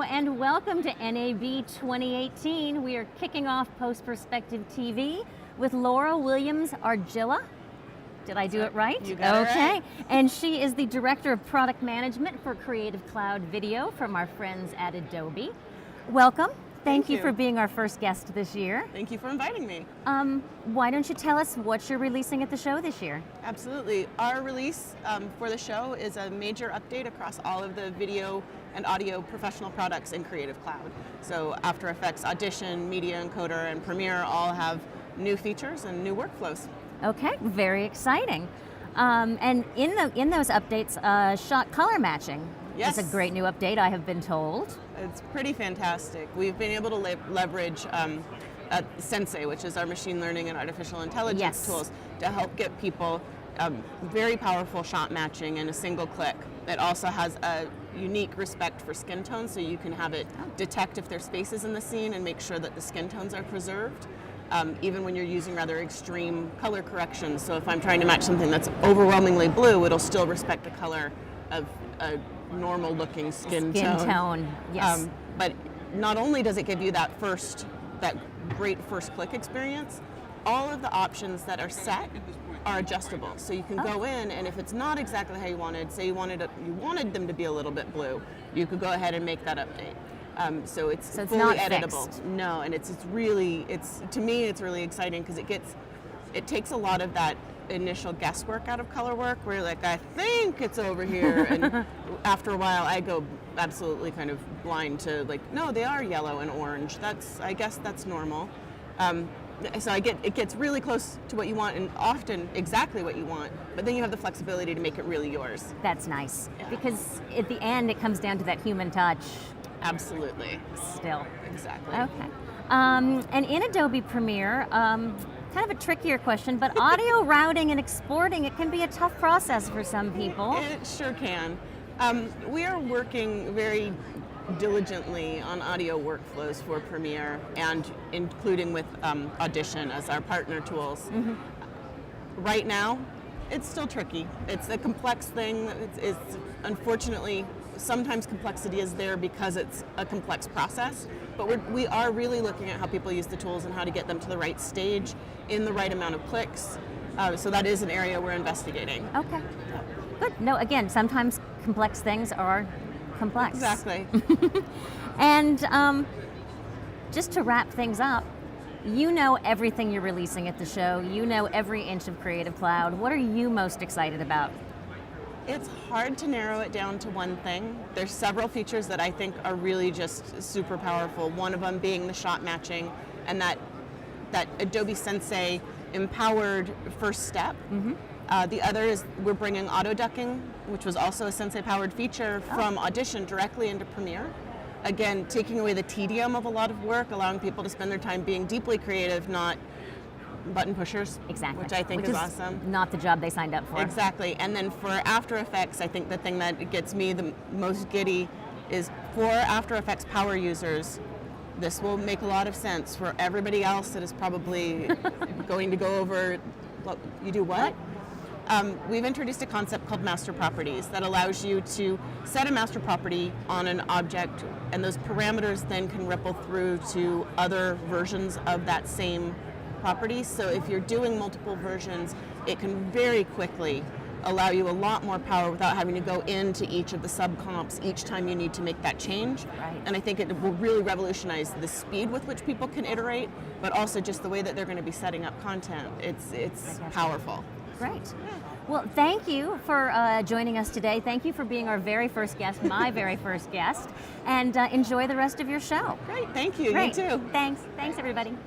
Hello and welcome to NAB 2018. We are kicking off Post Perspective TV with Laura Williams Argilla. Did I do it right? You got it right. And she is the Director of Product Management for Creative Cloud Video from our friends at Adobe. Welcome. Thank you for being our first guest this year. Thank you for inviting me. Why don't you tell us what you're releasing at the show this year? Absolutely. Our release for the show is a major update across all of the video and audio professional products in Creative Cloud. So After Effects, Audition, Media Encoder, and Premiere all have new features and new workflows. Okay, very exciting. And in those updates, shot color matching is a great new update, I have been told. It's pretty fantastic. We've been able to leverage Sensei, which is our machine learning and artificial intelligence tools, to help get people very powerful shot matching in a single click. It also has a unique respect for skin tone, so you can have it detect if there's spaces in the scene and make sure that the skin tones are preserved. Even when you're using rather extreme color corrections. So if I'm trying to match something that's overwhelmingly blue, it'll still respect the color of a normal looking skin tone. Yes. But not only does it give you that great first click experience, all of the options that are set are adjustable. So you can go in, and if it's not exactly how you wanted, say you wanted them to be a little bit blue, you could go ahead and make that update. So it's fully not editable. Fixed. No, and to me it's really exciting because it takes a lot of that initial guesswork out of color work where you're like, I think it's over here, and after a while I go absolutely kind of blind to like, no, they are yellow and orange. I guess that's normal. So it gets really close to what you want, and often exactly what you want, but then you have the flexibility to make it really yours. That's nice, because at the end it comes down to that human touch. Absolutely. Still. Exactly. Okay. And in Adobe Premiere, kind of a trickier question, but audio routing and exporting, it can be a tough process for some people. It sure can. We are working very diligently on audio workflows for Premiere, and including with Audition as our partner tools. Mm-hmm. Right now, it's still tricky. It's a complex thing. It's unfortunately, sometimes complexity is there because it's a complex process, but we are really looking at how people use the tools and how to get them to the right stage in the right amount of clicks. So that is an area we're investigating. Okay, good. No, again, sometimes complex things are complex. Exactly. And just to wrap things up, you know everything you're releasing at the show. You know every inch of Creative Cloud. What are you most excited about? It's hard to narrow it down to one thing. There's several features that I think are really just super powerful. One of them being the shot matching, and that Adobe Sensei empowered first step. Mm-hmm. The other is we're bringing auto ducking, which was also a Sensei powered feature from Audition directly into Premiere. Again, taking away the tedium of a lot of work, allowing people to spend their time being deeply creative, not button pushers. Exactly. Which I think is awesome. Not the job they signed up for. Exactly. And then for After Effects, I think the thing that gets me the most giddy is for After Effects power users, this will make a lot of sense. For everybody else that is probably going to go over, you do what? We've introduced a concept called master properties that allows you to set a master property on an object, and those parameters then can ripple through to other versions of that same property. So if you're doing multiple versions, it can very quickly allow you a lot more power without having to go into each of the subcomps each time you need to make that change. Right. And I think it will really revolutionize the speed with which people can iterate, but also just the way that they're going to be setting up content. It's powerful. Great. Well, thank you for joining us today. Thank you for being our very first guest, my very first guest, and enjoy the rest of your show. Great, thank you. Great. You too. Thanks, everybody.